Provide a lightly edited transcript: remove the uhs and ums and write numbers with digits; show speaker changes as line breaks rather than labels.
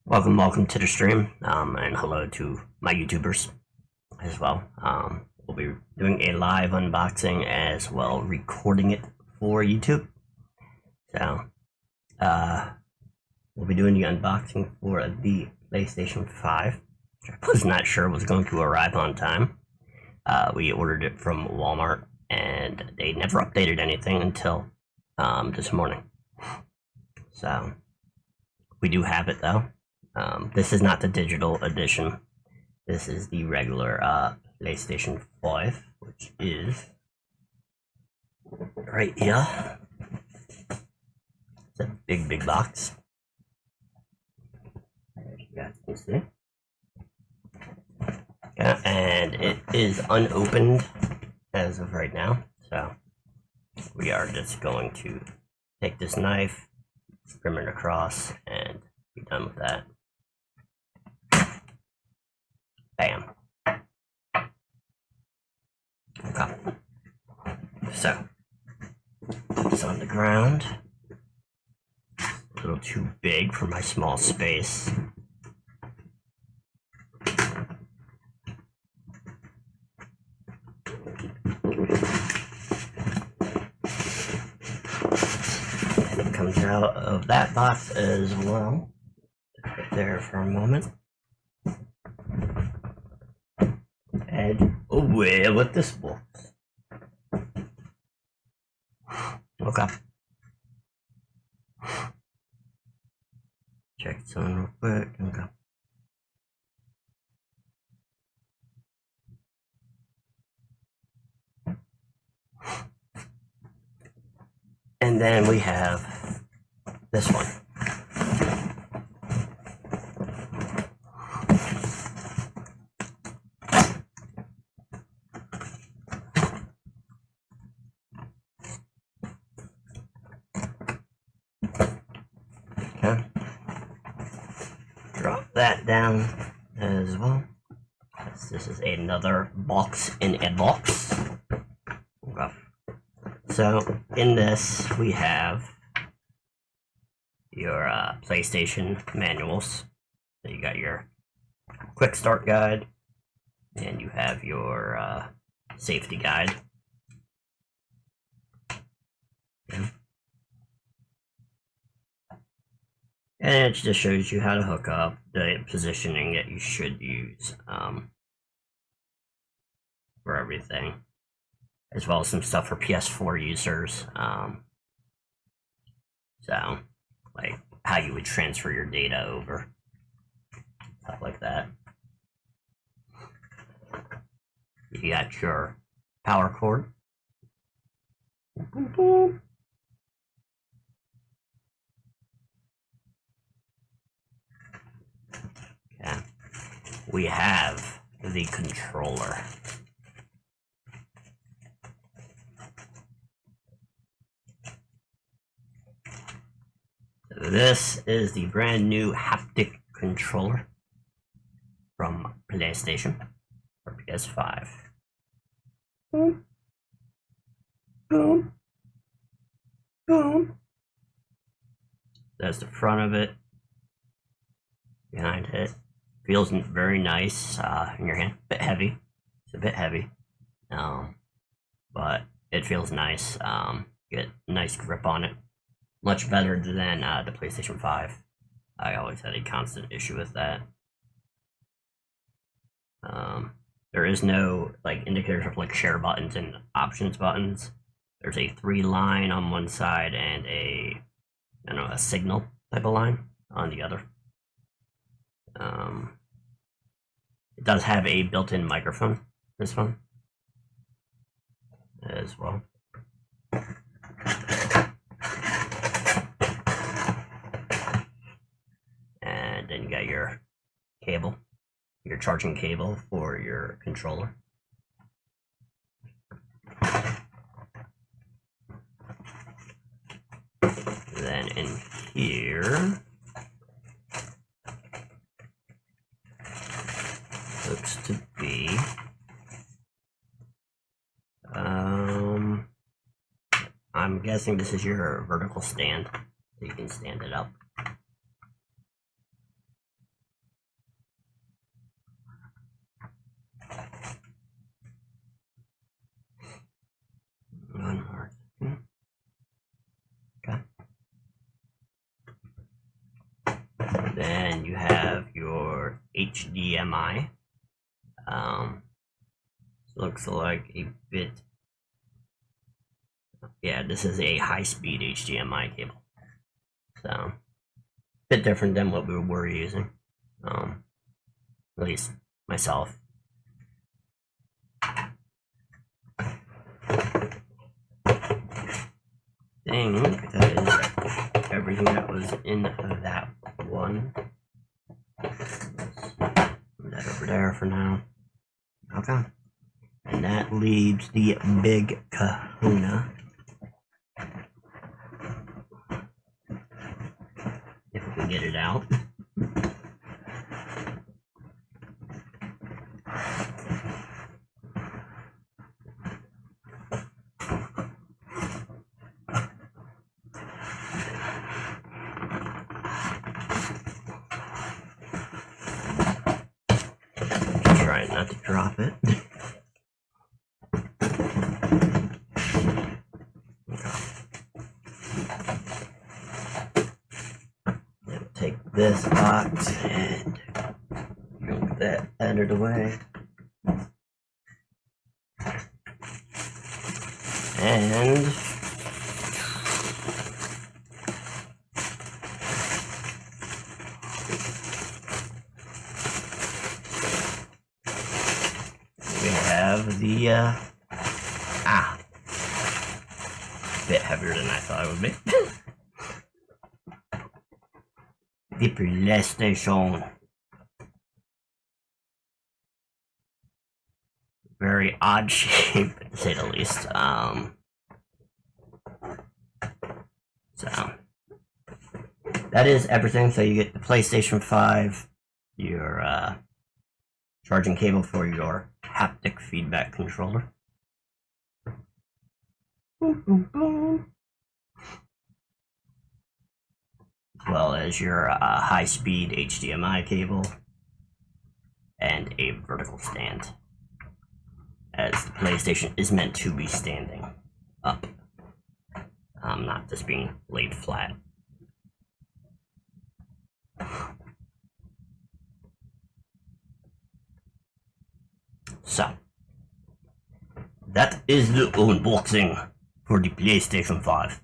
Welcome to the stream, and hello to my YouTubers as well. We'll be doing a live unboxing as well, recording it for YouTube. So, we'll be doing the unboxing for the PlayStation 5, which I was not sure was going to arrive on time. We ordered it from Walmart, and they never updated anything until this morning. So, we do have it though. This is not the digital edition. This is the regular PlayStation 5, which is right here. It's a big box. As you guys can see. Yeah, and it is unopened as of right now. So we are just going to take this knife, trim it across, and be done with that. Bam. Okay. So, it's on the ground. A little too big for my small space. And it comes out of that box as well. Right there for a moment. And away with this box. Okay. Check something real quick. Okay. And then we have this one. Okay. Drop that down as well. This is another box in a box. Okay. So in this we have your PlayStation manuals. So you got your quick start guide, and you have your safety guide. Okay. And it just shows you how to hook up, the positioning that you should use for everything, as well as some stuff for PS4 users. So, like how you would transfer your data over, stuff like that. You got your power cord. Okay. We have the controller. This is the brand new haptic controller from PlayStation for PS5. Boom. Boom. Boom. That's the front of it. Behind it. Feels very nice in your hand. A bit heavy. It's a bit heavy. But it feels nice. Get a nice grip on it. Much better than the PlayStation 5. I always had a constant issue with that. There is no like indicators of like share buttons and options buttons. There's a 3 line on one side and a signal type of line on the other. It does have a built-in microphone, this one, as well. And then you got your cable, your charging cable for your controller. Then in here looks to be I'm guessing this is your vertical stand, so you can stand it up. then you have your HDMI. Looks like a bit. Yeah, this is a high-speed HDMI cable. So, a bit different than what we were using. At least myself. I think that is everything that was in that one. Put that over there for now. Okay. And that leaves the big kahuna. If we can get it out. Try not to drop it. Take this box and move that out of the way. And we have the bit heavier than I thought it would be. The PlayStation. Very odd shape, to say the least. So that is everything. So you get the PlayStation 5, your charging cable for your haptic feedback controller. Boom, boom, boom. As well as your high-speed HDMI cable and a vertical stand, as the PlayStation is meant to be standing up, not just being laid flat. So, that is the unboxing for the PlayStation 5.